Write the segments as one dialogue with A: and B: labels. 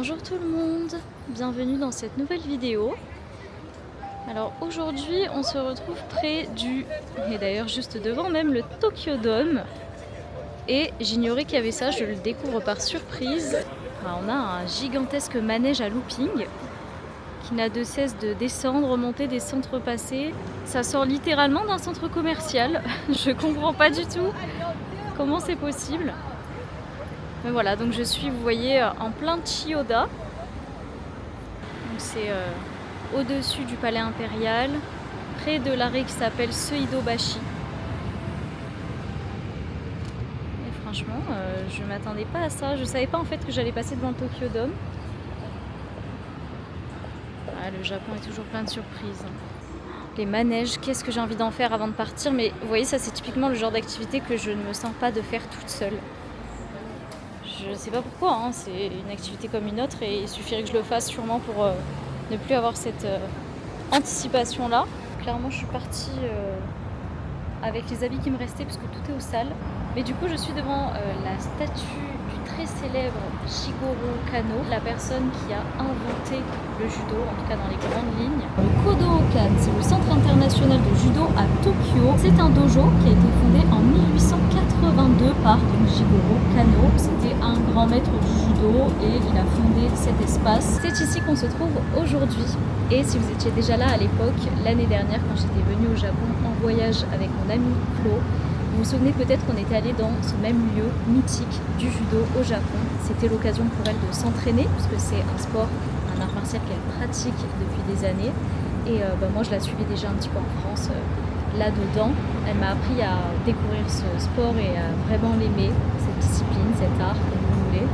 A: Bonjour tout le monde, bienvenue dans cette nouvelle vidéo. Alors aujourd'hui on se retrouve près du, et d'ailleurs juste devant même, le Tokyo Dome. Et j'ignorais qu'il y avait ça, je le découvre par surprise. Alors, on a un gigantesque manège à looping qui n'a de cesse de descendre, remonter, descendre, repasser. Ça sort littéralement d'un centre commercial, je comprends pas du tout comment c'est possible. Mais voilà, donc je suis, vous voyez, en plein Chiyoda. Donc c'est au-dessus du palais impérial, près de l'arrêt qui s'appelle Seidobashi. Et franchement, je m'attendais pas à ça. Je savais pas en fait que j'allais passer devant le Tokyo Dome. Ah, le Japon est toujours plein de surprises. Les manèges, qu'est-ce que j'ai envie d'en faire avant de partir. Mais vous voyez, ça c'est typiquement le genre d'activité que je ne me sens pas de faire toute seule. Je sais pas pourquoi, hein. C'est une activité comme une autre et il suffirait que je le fasse sûrement pour ne plus avoir cette anticipation là. Clairement je suis partie avec les habits qui me restaient parce que tout est au sale. Mais du coup je suis devant la statue du très célèbre Jigoro Kano, la personne qui a inventé le judo, en tout cas dans les grandes lignes. Le Kodokan, c'est le centre international de judo à Tokyo. C'est un dojo qui a été fondé en 1882 par Jigoro Kano. C'était un grand maître du judo et il a fondé cet espace. C'est ici qu'on se trouve aujourd'hui. Et si vous étiez déjà là à l'époque, l'année dernière quand j'étais venue au Japon en voyage avec mon ami Flo, vous vous souvenez peut-être qu'on était allé dans ce même lieu mythique du judo au Japon. C'était l'occasion pour elle de s'entraîner puisque c'est un sport, un art martial qu'elle pratique depuis des années. Et moi je la suivais déjà un petit peu en France là-dedans. Elle m'a appris à découvrir ce sport et à vraiment l'aimer, cette discipline, cet art, comme vous voulez.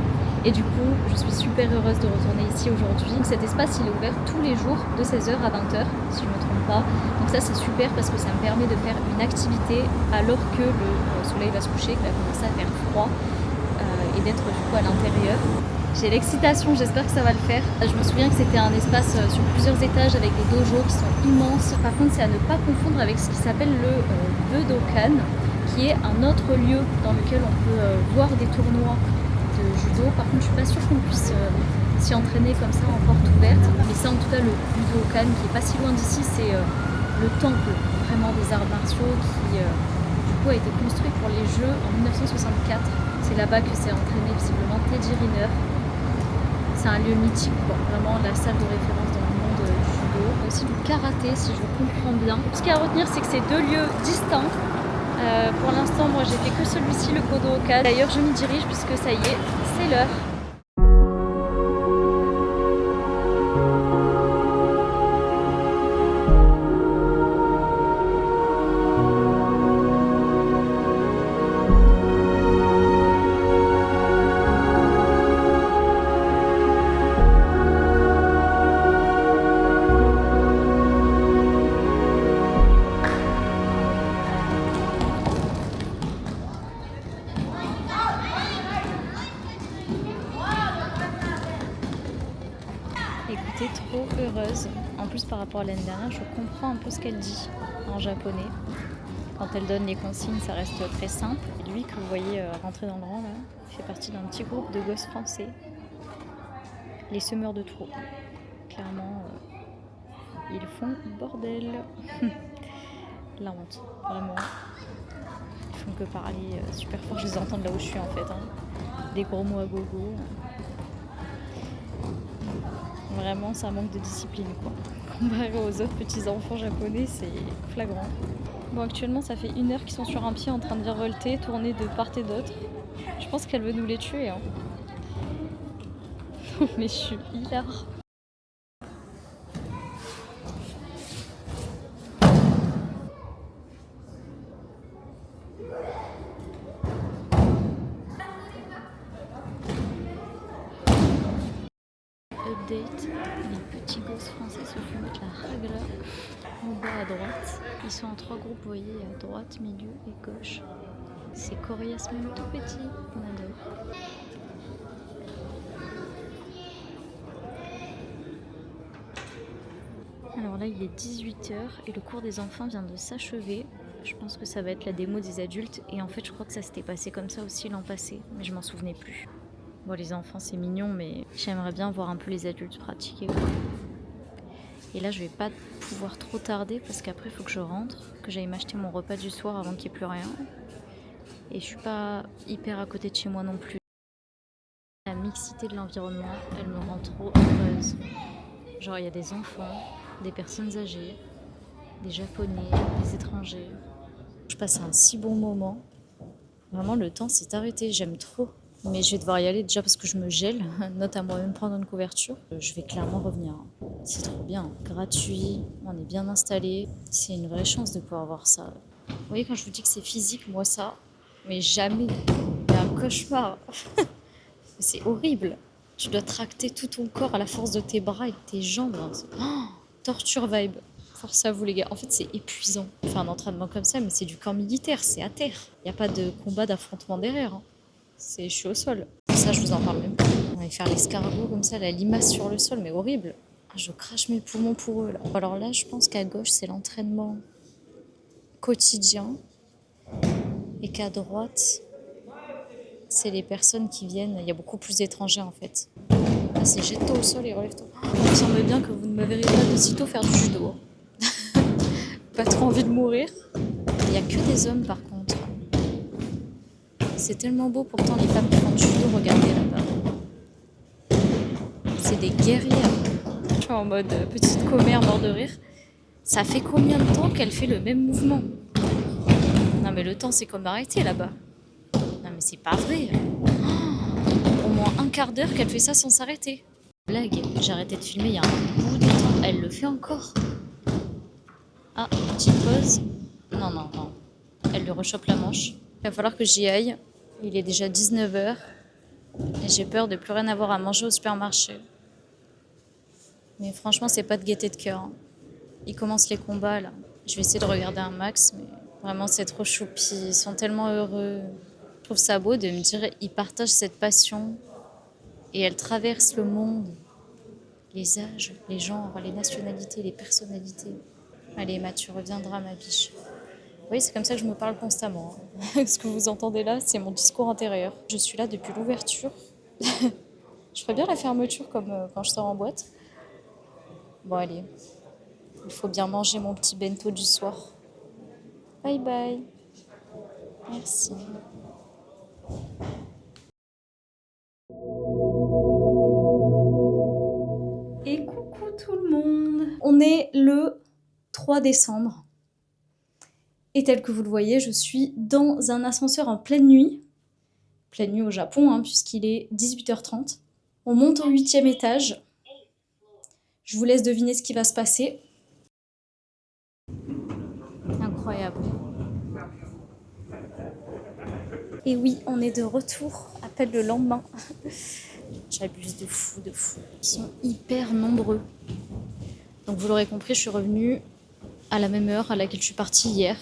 A: Et du coup, je suis super heureuse de retourner ici aujourd'hui. Cet espace, il est ouvert tous les jours de 16h à 20h, si je ne me trompe pas. Donc ça, c'est super parce que ça me permet de faire une activité alors que le soleil va se coucher, qu'il va commencer à faire froid et d'être du coup à l'intérieur. J'ai l'excitation, j'espère que ça va le faire. Je me souviens que c'était un espace sur plusieurs étages avec des dojos qui sont immenses. Par contre, c'est à ne pas confondre avec ce qui s'appelle le Budokan, qui est un autre lieu dans lequel on peut voir des tournois de judo. Par contre, je suis pas sûre qu'on puisse s'y entraîner comme ça en porte ouverte. Mais ça, en tout cas, le Budokan, qui est pas si loin d'ici, c'est le temple vraiment des arts martiaux qui du coup a été construit pour les Jeux en 1964. C'est là-bas que s'est entraîné visiblement Teddy Riner. C'est un lieu mythique, quoi. Vraiment la salle de référence dans le monde du judo. Aussi du karaté, si je comprends bien. Ce qu'il y a à retenir, c'est que c'est deux lieux distincts. Pour l'instant, moi, j'ai fait que celui-ci, le Kodokan. D'ailleurs, je m'y dirige puisque ça y est, c'est l'heure. Écoutez, trop heureuse. En plus, par rapport à l'année dernière, je comprends un peu ce qu'elle dit en japonais. Quand elle donne les consignes, ça reste très simple. Et lui, que vous voyez rentrer dans le rang, là, fait partie d'un petit groupe de gosses français. Les semeurs de trous. Clairement, ils font bordel. La honte, vraiment. Ils font que parler super fort. Je les entends de là où je suis, en fait. Des gros mots à gogo. Vraiment, ça manque de discipline, quoi. Comparé aux autres petits enfants japonais, c'est flagrant. Bon, actuellement, ça fait 1 heure qu'ils sont sur un pied en train de virevolter, tourner de part et d'autre. Je pense qu'elle veut nous les tuer, hein. Mais je suis hilar. Update, les petits gosses français se font mettre la ragla en bas à droite. Ils sont en 3 groupes, vous voyez, à droite, milieu et gauche. C'est coriace même tout petit, on adore. Alors là il est 18h et le cours des enfants vient de s'achever. Je pense que ça va être la démo des adultes et en fait je crois que ça s'était passé comme ça aussi l'an passé, mais je m'en souvenais plus. Bon, les enfants, c'est mignon, mais j'aimerais bien voir un peu les adultes pratiquer, quoi. Et là, je vais pas pouvoir trop tarder parce qu'après, il faut que je rentre, que j'aille m'acheter mon repas du soir avant qu'il n'y ait plus rien. Et je suis pas hyper à côté de chez moi non plus. La mixité de l'environnement, elle me rend trop heureuse. Genre, il y a des enfants, des personnes âgées, des Japonais, des étrangers. Je passe un si bon moment. Vraiment, le temps s'est arrêté, j'aime trop. Mais je vais devoir y aller déjà parce que je me gèle, note à moi-même prendre une couverture. Je vais clairement revenir. C'est trop bien, gratuit, on est bien installé. C'est une vraie chance de pouvoir voir ça. Vous voyez, quand je vous dis que c'est physique, moi ça, mais jamais. C'est un cauchemar. C'est horrible. Tu dois tracter tout ton corps à la force de tes bras et de tes jambes. Torture vibe. Force à vous les gars. En fait, c'est épuisant. Faire un entraînement comme ça, mais c'est du camp militaire, c'est à terre. Il n'y a pas de combat, d'affrontement derrière. Je suis au sol. Ça, je vous en parle même pas. On va faire l'escargot comme ça, la limace sur le sol, mais horrible. Je crache mes poumons pour eux là. Alors là, je pense qu'à gauche, c'est l'entraînement quotidien et qu'à droite, c'est les personnes qui viennent. Il y a beaucoup plus d'étrangers en fait. Là, c'est jette-toi au sol et relève-toi. Il me semble bien que vous ne me verrez pas de sitôt faire du judo. Pas trop envie de mourir. Il n'y a que des hommes par contre. C'est tellement beau pourtant les femmes qui font du judo, regardez là-bas. C'est des guerrières. Je suis en mode petite commère mort de rire. Ça fait combien de temps qu'elle fait le même mouvement? Non mais le temps c'est comme arrêté là-bas. Non mais c'est pas vrai. Au moins un quart d'heure qu'elle fait ça sans s'arrêter. Blague, j'ai arrêté de filmer il y a un bout de temps. Elle le fait encore. Ah, petite pause. Non, non, non. Elle lui rechoppe la manche. Il va falloir que j'y aille. Il est déjà 19h. Et j'ai peur de plus rien avoir à manger au supermarché. Mais franchement, c'est pas de gaieté de cœur. Ils commencent les combats, là. Je vais essayer de regarder un max, mais vraiment, c'est trop choupi. Ils sont tellement heureux. Je trouve ça beau de me dire, ils partagent cette passion. Et elle traverse le monde. Les âges, les genres, les nationalités, les personnalités. Allez, Matt, tu reviendras, ma biche. Oui, c'est comme ça que je me parle constamment. Ce que vous entendez là, c'est mon discours intérieur. Je suis là depuis l'ouverture. Je ferais bien la fermeture comme quand je sors en boîte. Bon, allez. Il faut bien manger mon petit bento du soir. Bye bye. Merci. Et coucou tout le monde. On est le 3 décembre. Et tel que vous le voyez, je suis dans un ascenseur en pleine nuit. Pleine nuit au Japon, hein, puisqu'il est 18h30. On monte au 8e étage. Je vous laisse deviner ce qui va se passer. Incroyable. Et oui, on est de retour. Appel le lendemain. J'abuse de fou, de fou. Ils sont hyper nombreux. Donc vous l'aurez compris, je suis revenue à la même heure à laquelle je suis partie hier.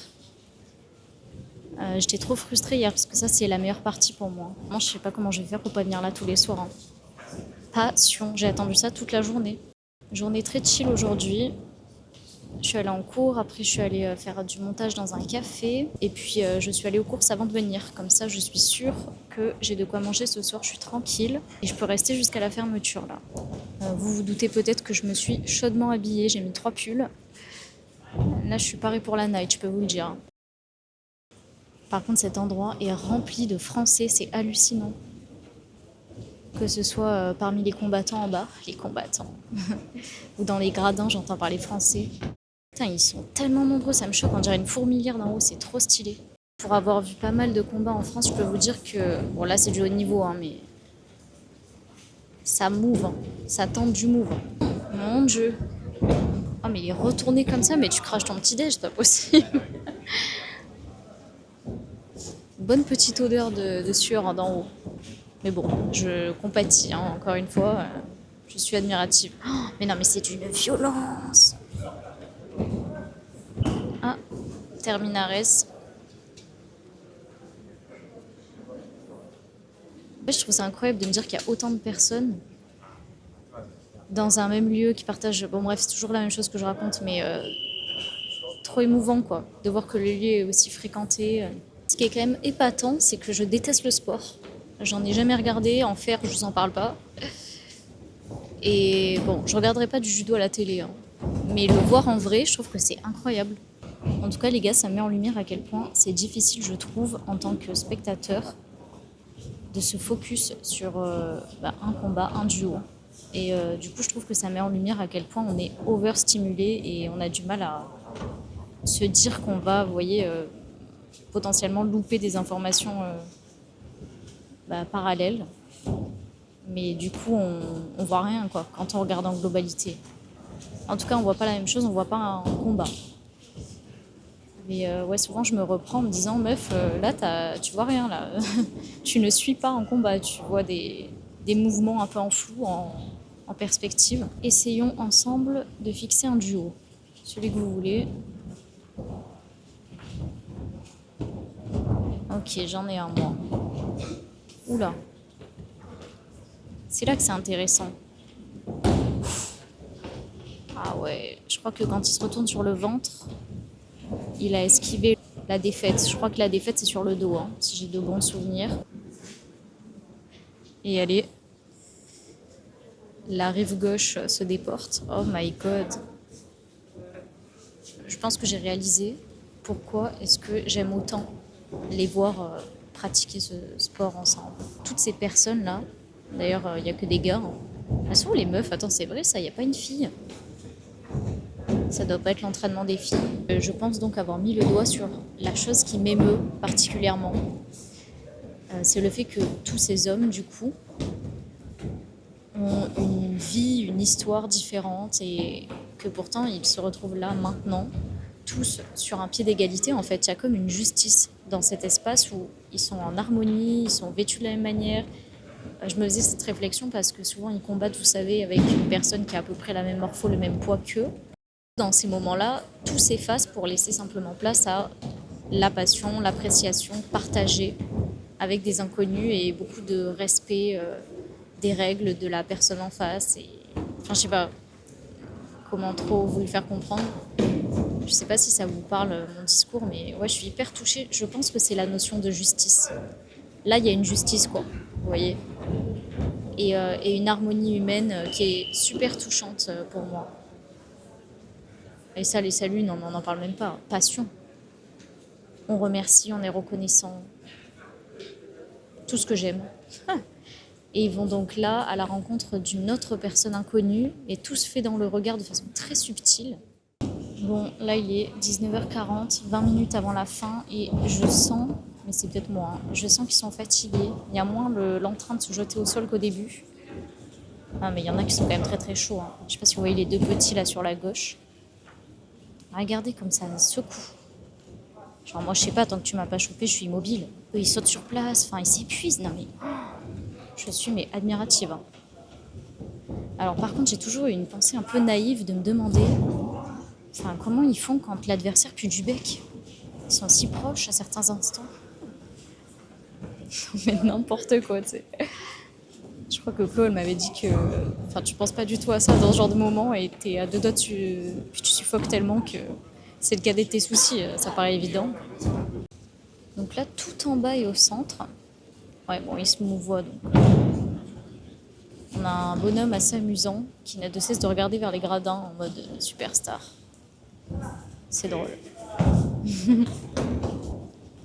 A: J'étais trop frustrée hier parce que ça c'est la meilleure partie pour moi. Moi je sais pas comment je vais faire pour pas venir là tous les soirs. Hein. Passion, j'ai attendu ça toute la journée. Journée très chill aujourd'hui. Je suis allée en cours, après je suis allée faire du montage dans un café et puis je suis allée aux courses avant de venir. Comme ça je suis sûre que j'ai de quoi manger ce soir, je suis tranquille et je peux rester jusqu'à la fermeture là. Vous vous doutez peut-être que je me suis chaudement habillée, j'ai mis 3 pulls. Là je suis parée pour la night, je peux vous le dire. Par contre cet endroit est rempli de Français, c'est hallucinant. Que ce soit parmi les combattants en bas, les combattants, ou dans les gradins, j'entends parler français. Putain, ils sont tellement nombreux, ça me choque, on dirait une fourmilière d'en haut, c'est trop stylé. Pour avoir vu pas mal de combats en France, je peux vous dire que, bon là c'est du haut niveau, hein, mais ça move, hein. Ça tente du move. Mon Dieu. Oh mais il est retourné comme ça, mais tu craches ton petit déj, c'est pas possible. Bonne petite odeur de sueur hein, d'en haut. Mais bon, je compatis, hein, encore une fois, je suis admirative. Oh, mais non, mais c'est une violence. Ah, Terminares. Je trouve ça incroyable de me dire qu'il y a autant de personnes dans un même lieu qui partagent... Bon bref, c'est toujours la même chose que je raconte, mais trop émouvant quoi, de voir que le lieu est aussi fréquenté. Ce qui est quand même épatant, c'est que je déteste le sport. J'en ai jamais regardé. En faire, je vous en parle pas. Et bon, je regarderai pas du judo à la télé, hein. Mais le voir en vrai, je trouve que c'est incroyable. En tout cas, les gars, ça met en lumière à quel point c'est difficile, je trouve, en tant que spectateur, de se focus sur un combat, un duo. Et du coup, je trouve que ça met en lumière à quel point on est overstimulé et on a du mal à se dire qu'on va, vous voyez, potentiellement louper des informations parallèles. Mais du coup, on voit rien quoi, quand on regarde en globalité. En tout cas, on voit pas la même chose, on voit pas un combat. Mais ouais, souvent je me reprends en me disant, meuf, là, tu vois rien, là. Tu ne suis pas en combat, tu vois des mouvements un peu en flou, en perspective. Essayons ensemble de fixer un duo. Celui que vous voulez. Ok, j'en ai un, moi. Oula. C'est là que c'est intéressant. Ah ouais, je crois que quand il se retourne sur le ventre, il a esquivé la défaite. Je crois que la défaite, c'est sur le dos, hein, si j'ai de bons souvenirs. Et allez, la rive gauche se déporte. Oh my god. Je pense que j'ai réalisé pourquoi est-ce que j'aime autant les voir pratiquer ce sport ensemble. Toutes ces personnes-là, d'ailleurs, il n'y a que des gars. Hein. Elles sont où les meufs? Attends, c'est vrai ça, il n'y a pas une fille. Ça doit pas être l'entraînement des filles. Je pense donc avoir mis le doigt sur la chose qui m'émeut particulièrement. C'est le fait que tous ces hommes, du coup, ont une vie, une histoire différente et que pourtant ils se retrouvent là maintenant, tous sur un pied d'égalité. En fait, il y a comme une justice dans cet espace où ils sont en harmonie, ils sont vêtus de la même manière. Je me faisais cette réflexion parce que souvent ils combattent, vous savez, avec une personne qui a à peu près la même morpho, le même poids qu'eux. Dans ces moments-là, tout s'efface pour laisser simplement place à la passion, l'appréciation partagée avec des inconnus et beaucoup de respect des règles de la personne en face. Et... Enfin, je sais pas comment trop vous le faire comprendre. Je sais pas si ça vous parle, mon discours, mais ouais, je suis hyper touchée. Je pense que c'est la notion de justice. Là, il y a une justice, quoi, vous voyez. Et une harmonie humaine qui est super touchante pour moi. Et ça, les saluts, non, on n'en parle même pas. Passion. On remercie, on est reconnaissant. Tout ce que j'aime. Et ils vont donc là à la rencontre d'une autre personne inconnue et tout se fait dans le regard de façon très subtile. Bon, là il est 19h40, 20 minutes avant la fin et je sens, mais c'est peut-être moi, hein, je sens qu'ils sont fatigués. Il y a moins l'entrain de se jeter au sol qu'au début. Ah mais il y en a qui sont quand même très très chauds. Hein. Je sais pas si vous voyez les deux petits là sur la gauche. Regardez comme ça secoue. Genre moi je sais pas, tant que tu m'as pas chopé, je suis immobile. Eux ils sautent sur place, enfin ils s'épuisent. Non mais je suis mais admirative. Hein. Alors par contre j'ai toujours eu une pensée un peu naïve de me demander comment ils font quand l'adversaire pue du bec. Ils sont si proches à certains instants. Mais n'importe quoi, tu sais. Je crois que Chloé m'avait dit que tu penses pas du tout à ça dans ce genre de moment et t'es à deux doigts, puis tu suffoques tellement que c'est le cadet de tes soucis, ça paraît évident. Donc là, tout en bas et au centre, ouais, bon, il se mouvoie donc. On a un bonhomme assez amusant qui n'a de cesse de regarder vers les gradins en mode superstar. C'est drôle.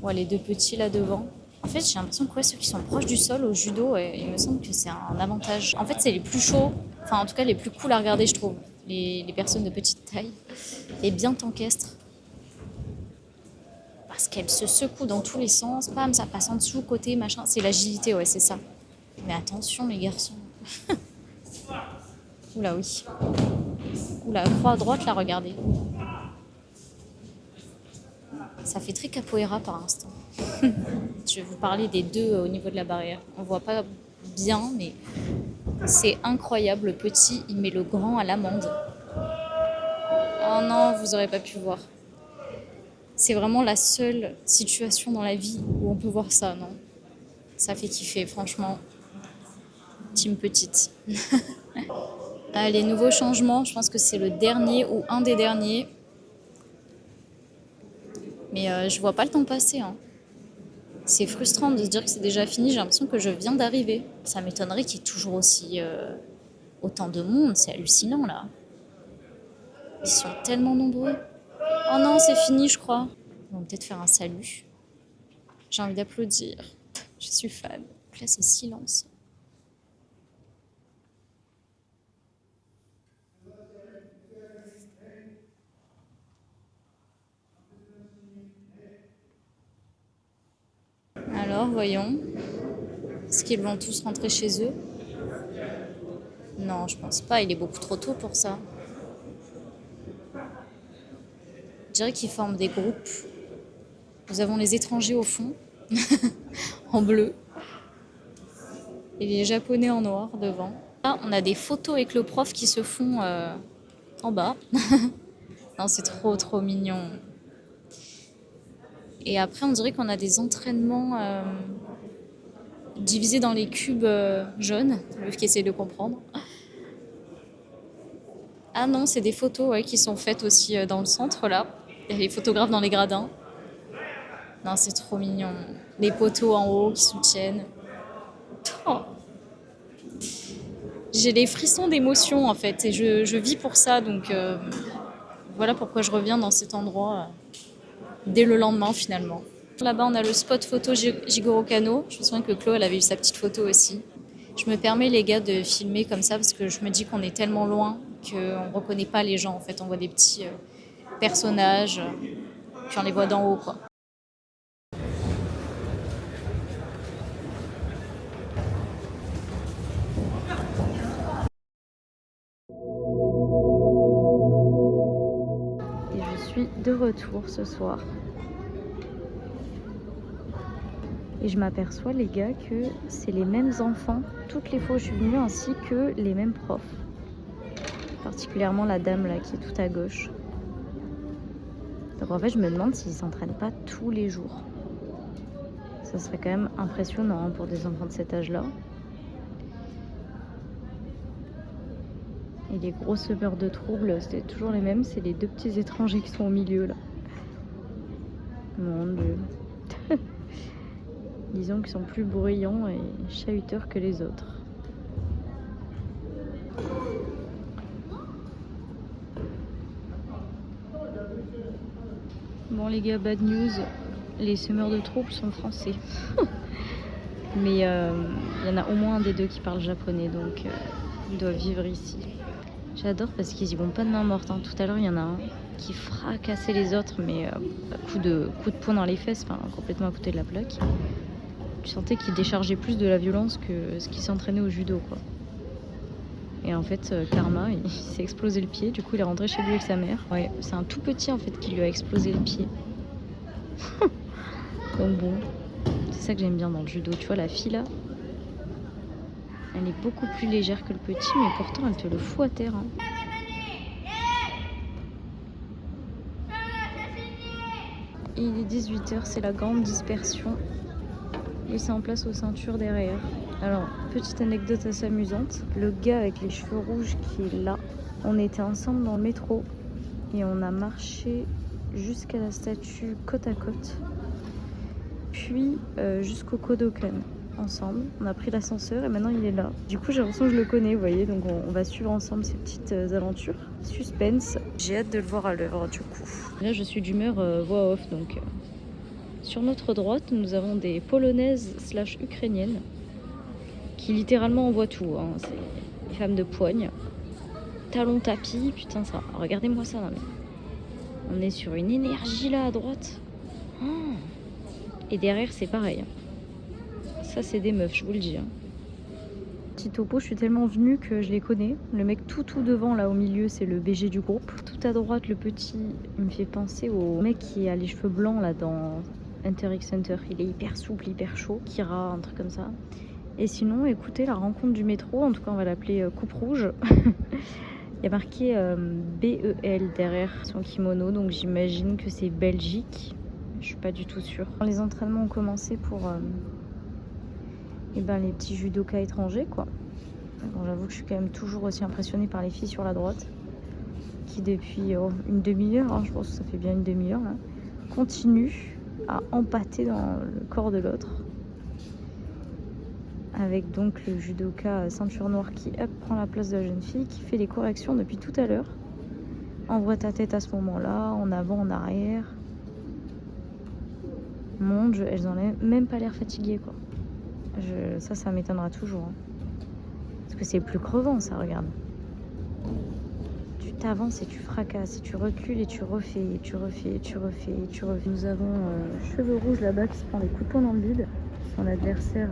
A: Ouais, les deux petits là devant. En fait, j'ai l'impression que ceux qui sont proches du sol au judo, il me semble que c'est un avantage. En fait, c'est les plus chauds, en tout cas les plus cool à regarder, je trouve. Les personnes de petite taille et bien t'encastrent. Parce qu'elles se secouent dans tous les sens, pam, ça passe en dessous, côté, machin. C'est l'agilité, ouais, c'est ça. Mais attention, les garçons. Oula, oui. Oula, croix à droite, là, regardez. Ça fait très capoeira par instant. Je vais vous parler des deux au niveau de la barrière. On voit pas bien, mais c'est incroyable. Le petit, il met le grand à l'amende. Oh non, vous aurez pas pu voir. C'est vraiment la seule situation dans la vie où on peut voir ça, non? Ça fait kiffer, franchement. Team petite. Les nouveaux changements, je pense que c'est le dernier ou un des derniers. Mais je vois pas le temps passer. Hein. C'est frustrant de se dire que c'est déjà fini, j'ai l'impression que je viens d'arriver. Ça m'étonnerait qu'il y ait toujours aussi autant de monde, c'est hallucinant là. Ils sont tellement nombreux. Oh non, c'est fini je crois. On va peut-être faire un salut. J'ai envie d'applaudir. Je suis fan. Donc là c'est silence. Alors voyons. Est-ce qu'ils vont tous rentrer chez eux? Non, je pense pas, il est beaucoup trop tôt pour ça. Je dirais qu'ils forment des groupes. Nous avons les étrangers au fond, en bleu, et les japonais en noir devant. Là, on a des photos avec le prof qui se font en bas. Non, c'est trop trop mignon. Et après, on dirait qu'on a des entraînements divisés dans les cubes jaunes. Le meuf qui essaie de comprendre. Ah non, c'est des photos ouais, qui sont faites aussi dans le centre là. Il y a les photographes dans les gradins. Non, c'est trop mignon. Les poteaux en haut qui soutiennent. Oh. J'ai des frissons d'émotion en fait et je vis pour ça donc voilà pourquoi je reviens dans cet endroit dès le lendemain finalement. Là-bas on a le spot photo Jigoro Kano. Je me souviens que Chloé elle avait eu sa petite photo aussi. Je me permets les gars de filmer comme ça parce que je me dis qu'on est tellement loin qu'on ne reconnaît pas les gens en fait. On voit des petits personnages puis on les voit d'en haut quoi. Et je suis de retour ce soir. Et je m'aperçois les gars que c'est les mêmes enfants toutes les fois où je suis venue ainsi que les mêmes profs. Particulièrement la dame là qui est tout à gauche. Donc en fait je me demande s'ils s'entraînent pas tous les jours. Ça serait quand même impressionnant pour des enfants de cet âge-là. Et les gros semeurs de troubles, c'est toujours les mêmes, c'est les deux petits étrangers qui sont au milieu là. Mon Dieu. Disons qu'ils sont plus bruyants et chahuteurs que les autres. Bon les gars, bad news, les semeurs de troubles sont français. Mais il y en a au moins un des deux qui parle japonais, donc ils doivent vivre ici. J'adore parce qu'ils y vont pas de main morte. Hein. Tout à l'heure, il y en a un qui fracassait les autres, mais coup de poing dans les fesses, complètement à côté de la plaque. Tu sentais qu'il déchargeait plus de la violence que ce qui s'entraînait au judo, quoi. Et en fait, Karma, il s'est explosé le pied. Du coup, il est rentré chez lui avec sa mère. Ouais, c'est un tout petit en fait qui lui a explosé le pied. Donc bon, c'est ça que j'aime bien dans le judo. Tu vois, la fille là, elle est beaucoup plus légère que le petit, mais pourtant elle te le fout à terre. Hein. Et il est 18h, c'est la grande dispersion. Et c'est en place aux ceintures derrière. Alors, petite anecdote assez amusante. Le gars avec les cheveux rouges qui est là, on était ensemble dans le métro et on a marché jusqu'à la statue côte à côte. Puis jusqu'au Kodokan ensemble. On a pris l'ascenseur et maintenant il est là. Du coup, j'ai l'impression que je le connais, vous voyez. Donc on va suivre ensemble ces petites aventures. Suspense. J'ai hâte de le voir à l'œuvre du coup. Là, je suis d'humeur voix off donc... Sur notre droite, nous avons des Polonaises / Ukrainiennes qui littéralement envoient tout. Hein. C'est des femmes de poigne. Talons tapis, putain ça. Regardez-moi ça. Non, mais... On est sur une énergie là à droite. Oh. Et derrière c'est pareil. Ça c'est des meufs, je vous le dis. Hein. Petit topo, je suis tellement venue que je les connais. Le mec tout devant là au milieu c'est le BG du groupe. Tout à droite le petit, il me fait penser au mec qui a les cheveux blancs là dans... Inter-X Center, il est hyper souple, hyper chaud, Kira, un truc comme ça. Et sinon, écoutez, la rencontre du métro, en tout cas on va l'appeler Coupe Rouge. Il y a marqué BEL derrière son kimono, donc j'imagine que c'est Belgique. Je suis pas du tout sûre. Les entraînements ont commencé pour les petits judokas étrangers, quoi. Bon, j'avoue que je suis quand même toujours aussi impressionnée par les filles sur la droite, qui depuis une demi-heure, hein, je pense que ça fait bien une demi-heure, là, continuent à empâter dans le corps de l'autre. Avec donc le judoka ceinture noire qui hop, prend la place de la jeune fille, qui fait les corrections depuis tout à l'heure. Envoie ta tête à ce moment-là, en avant, en arrière. Mon Dieu, elles ont même pas l'air fatiguées, quoi. Ça m'étonnera toujours. Hein. Parce que c'est plus crevant, ça, regarde. Tu t'avances et tu fracasses, et tu recules et tu refais, et tu refais, et tu refais, et tu refais. Nous avons Cheveux Rouge là-bas qui se prend des coups de poing dans le bide. Son adversaire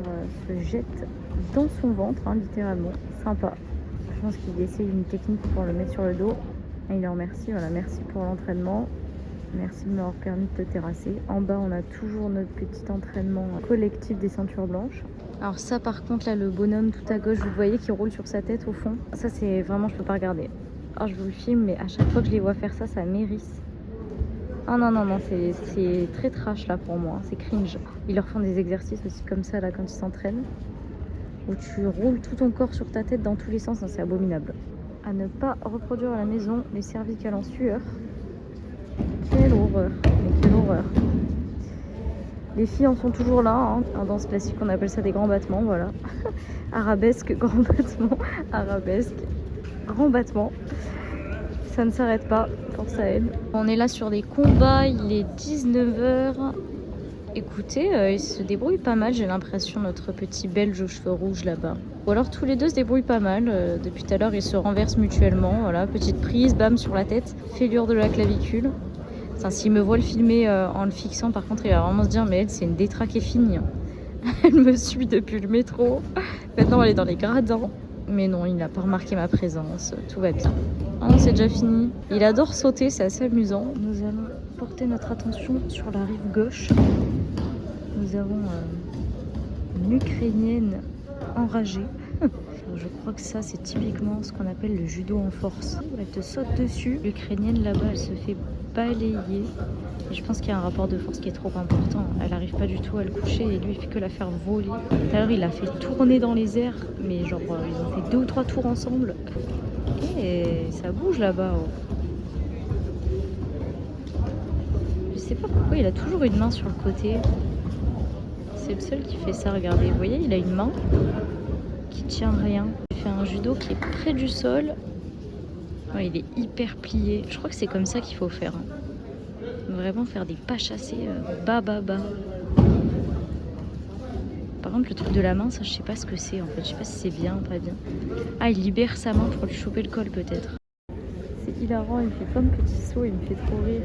A: se jette dans son ventre, hein, littéralement. Sympa. Je pense qu'il essaye une technique pour le mettre sur le dos. Et il en remercie. Voilà, merci pour l'entraînement. Merci de m'avoir permis de te terrasser. En bas, on a toujours notre petit entraînement collectif des ceintures blanches. Alors ça, par contre, là, le bonhomme tout à gauche, vous voyez, qui roule sur sa tête au fond. Ça, c'est vraiment, je peux pas regarder. Alors, je vous le filme, mais à chaque fois que je les vois faire ça, ça m'hérisse. Ah non, non, non, c'est très trash là pour moi, c'est cringe. Ils leur font des exercices aussi comme ça là quand ils s'entraînent, où tu roules tout ton corps sur ta tête dans tous les sens, c'est abominable. À ne pas reproduire à la maison, les cervicales en sueur. Quelle horreur, mais quelle horreur. Les filles en sont toujours là, hein. En danse classique on appelle ça des grands battements, voilà. Arabesque, grand battement, arabesque, grand battement. Ça ne s'arrête pas, force à elle. On est là sur des combats, il est 19 h. Écoutez, il se débrouille pas mal, j'ai l'impression, notre petit belge aux cheveux rouges là-bas. Ou alors tous les deux se débrouillent pas mal. Depuis tout à l'heure, ils se renversent mutuellement. Voilà, petite prise, bam, sur la tête. Fêlure de la clavicule. Enfin, s'il me voit le filmer en le fixant, par contre, il va vraiment se dire, mais elle, c'est une détraquée finie. Elle me suit depuis le métro. Maintenant, elle est dans les gradins. Mais non, il n'a pas remarqué ma présence. Tout va bien. Ah non, c'est déjà fini. Il adore sauter, c'est assez amusant. Nous allons porter notre attention sur la rive gauche. Nous avons une Ukrainienne enragée. Je crois que ça, c'est typiquement ce qu'on appelle le judo en force. Elle te saute dessus. L'Ukrainienne, là-bas, elle se fait balayer. Et je pense qu'il y a un rapport de force qui est trop important. Elle n'arrive pas du tout à le coucher et lui, il fait que la faire voler. Tout à l'heure, il l'a fait tourner dans les airs. Mais genre, ils ont fait 2 ou 3 tours ensemble. Et ça bouge là-bas. Oh. Je sais pas pourquoi il a toujours une main sur le côté. C'est le seul qui fait ça, regardez. Vous voyez, il a une main qui tient rien. Il fait un judo qui est près du sol. Ouais, il est hyper plié. Je crois que c'est comme ça qu'il faut faire. Hein. Vraiment faire des pas chassés bas, bas, bas. Par contre, le truc de la main, ça, je sais pas ce que c'est en fait. Je sais pas si c'est bien ou pas bien. Ah, il libère sa main pour lui choper le col peut-être. C'est hilarant, il fait plein de petits sauts, il me fait trop rire.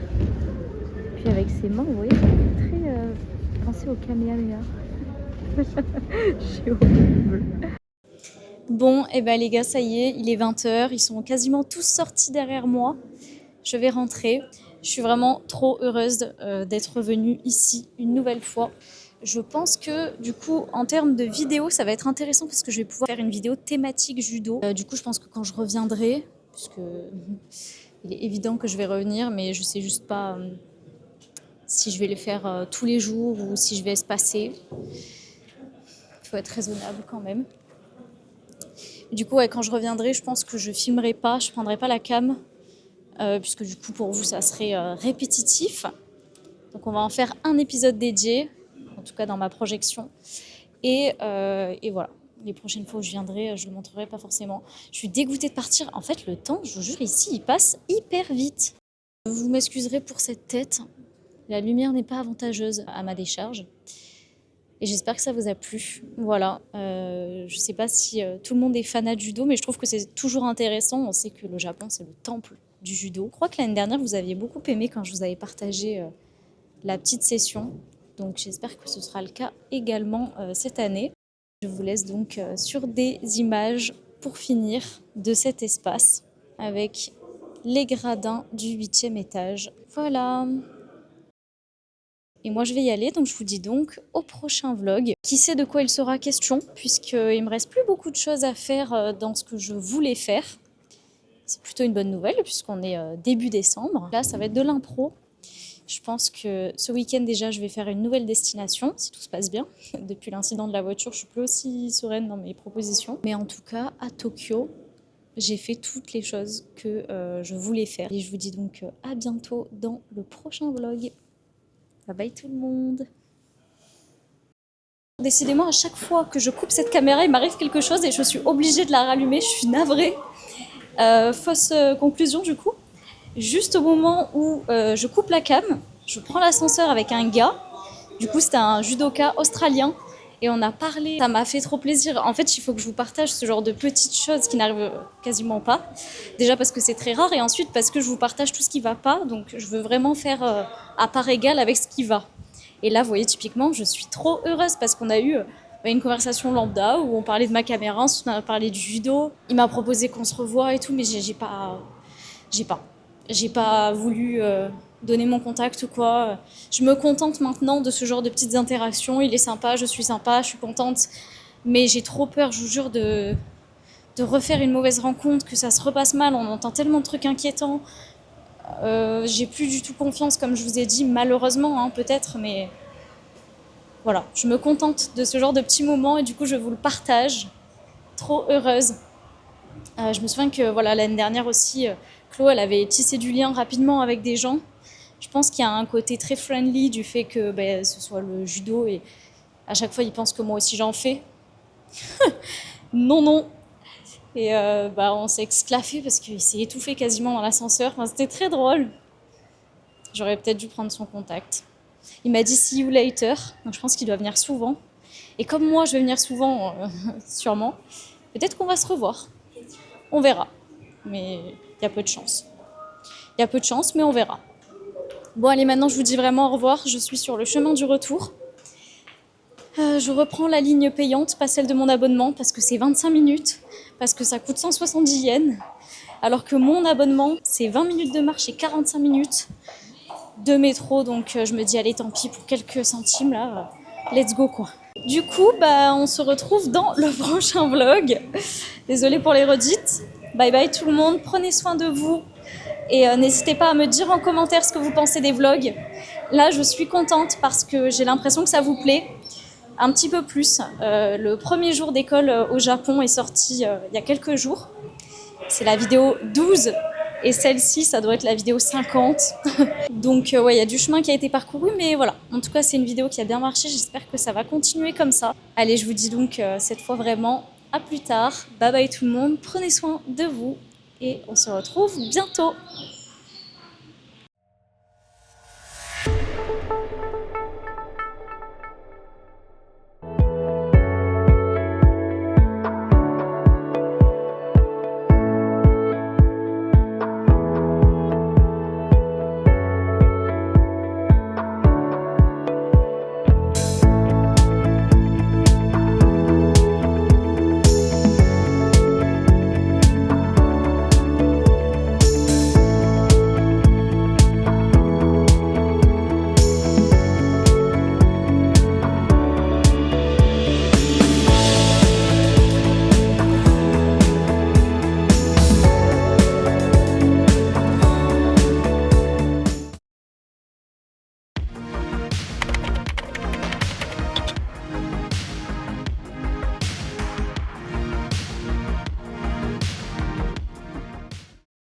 A: Puis avec ses mains, vous voyez, ça fait très penser au Kamehameha. J'ai horrible. Bon, et ben les gars, ça y est, il est 20 h. Ils sont quasiment tous sortis derrière moi. Je vais rentrer. Je suis vraiment trop heureuse d'être venue ici une nouvelle fois. Je pense que du coup, en termes de vidéo, ça va être intéressant parce que je vais pouvoir faire une vidéo thématique judo. Du coup, je pense que quand je reviendrai, puisque il est évident que je vais revenir, mais je sais juste pas si je vais les faire tous les jours ou si je vais espacer. Il faut être raisonnable quand même. Du coup, ouais, quand je reviendrai, je pense que je filmerai pas, je prendrai pas la cam, puisque du coup, pour vous, ça serait répétitif. Donc, on va en faire un épisode dédié, en tout cas dans ma projection. Et voilà. Les prochaines fois où je viendrai, je ne le montrerai pas forcément. Je suis dégoûtée de partir. En fait, le temps, je vous jure, ici, il passe hyper vite. Vous m'excuserez pour cette tête. La lumière n'est pas avantageuse à ma décharge. Et j'espère que ça vous a plu. Voilà. Je ne sais pas si tout le monde est fanat de judo, mais je trouve que c'est toujours intéressant. On sait que le Japon, c'est le temple du judo. Je crois que l'année dernière, vous aviez beaucoup aimé quand je vous avais partagé la petite session. Donc j'espère que ce sera le cas également cette année. Je vous laisse donc sur des images pour finir de cet espace avec les gradins du 8e étage. Voilà. Et moi je vais y aller, donc je vous dis donc au prochain vlog. Qui sait de quoi il sera question, puisqu'il me reste plus beaucoup de choses à faire dans ce que je voulais faire. C'est plutôt une bonne nouvelle puisqu'on est début décembre. Là ça va être de l'impro. Je pense que ce week-end déjà, je vais faire une nouvelle destination, si tout se passe bien. Depuis l'incident de la voiture, je suis plus aussi sereine dans mes propositions. Mais en tout cas, à Tokyo, j'ai fait toutes les choses que je voulais faire. Et je vous dis donc à bientôt dans le prochain vlog. Bye bye tout le monde. Décidément, à chaque fois que je coupe cette caméra, il m'arrive quelque chose et je suis obligée de la rallumer. Je suis navrée. Fausse conclusion du coup. Juste au moment où je coupe la cam, je prends l'ascenseur avec un gars. Du coup, c'était un judoka australien. Et on a parlé. Ça m'a fait trop plaisir. En fait, il faut que je vous partage ce genre de petites choses qui n'arrivent quasiment pas. Déjà parce que c'est très rare et ensuite parce que je vous partage tout ce qui va pas. Donc, je veux vraiment faire à part égale avec ce qui va. Et là, vous voyez, typiquement, je suis trop heureuse parce qu'on a eu une conversation lambda où on parlait de ma caméra, ensuite on a parlé du judo. Il m'a proposé qu'on se revoie et tout, mais j'ai pas voulu donner mon contact ou quoi. Je me contente maintenant de ce genre de petites interactions. Il est sympa, je suis contente. Mais j'ai trop peur, je vous jure, de refaire une mauvaise rencontre, que ça se repasse mal. On entend tellement de trucs inquiétants. J'ai plus du tout confiance, comme je vous ai dit, malheureusement, hein, peut-être, mais voilà, je me contente de ce genre de petits moments et du coup, je vous le partage. Trop heureuse. Je me souviens que voilà, l'année dernière aussi, Chloé, elle avait tissé du lien rapidement avec des gens. Je pense qu'il y a un côté très friendly du fait que ce soit le judo et à chaque fois, ils pensent que moi aussi j'en fais. Non, non. Et on s'est exclaffé parce qu'il s'est étouffé quasiment dans l'ascenseur. Enfin, c'était très drôle. J'aurais peut-être dû prendre son contact. Il m'a dit see you later, donc je pense qu'il doit venir souvent. Et comme moi, je vais venir souvent, sûrement, peut-être qu'on va se revoir. On verra. Mais il y a peu de chance. Il y a peu de chance, mais on verra. Bon, allez, maintenant, je vous dis vraiment au revoir. Je suis sur le chemin du retour. Je reprends la ligne payante, pas celle de mon abonnement, parce que c'est 25 minutes, parce que ça coûte 170 yens, alors que mon abonnement, c'est 20 minutes de marche et 45 minutes de métro, donc je me dis, allez, tant pis, pour quelques centimes, là, let's go, quoi. Du coup, on se retrouve dans le prochain vlog. Désolée pour les redites. Bye bye tout le monde, prenez soin de vous. Et n'hésitez pas à me dire en commentaire ce que vous pensez des vlogs. Là, je suis contente parce que j'ai l'impression que ça vous plaît. Un petit peu plus. Le premier jour d'école au Japon est sorti il y a quelques jours. C'est la vidéo 12 et celle-ci, ça doit être la vidéo 50. Donc il y a du chemin qui a été parcouru, mais voilà. En tout cas, c'est une vidéo qui a bien marché. J'espère que ça va continuer comme ça. Allez, je vous dis donc cette fois vraiment à plus tard. Bye bye tout le monde. Prenez soin de vous et on se retrouve bientôt.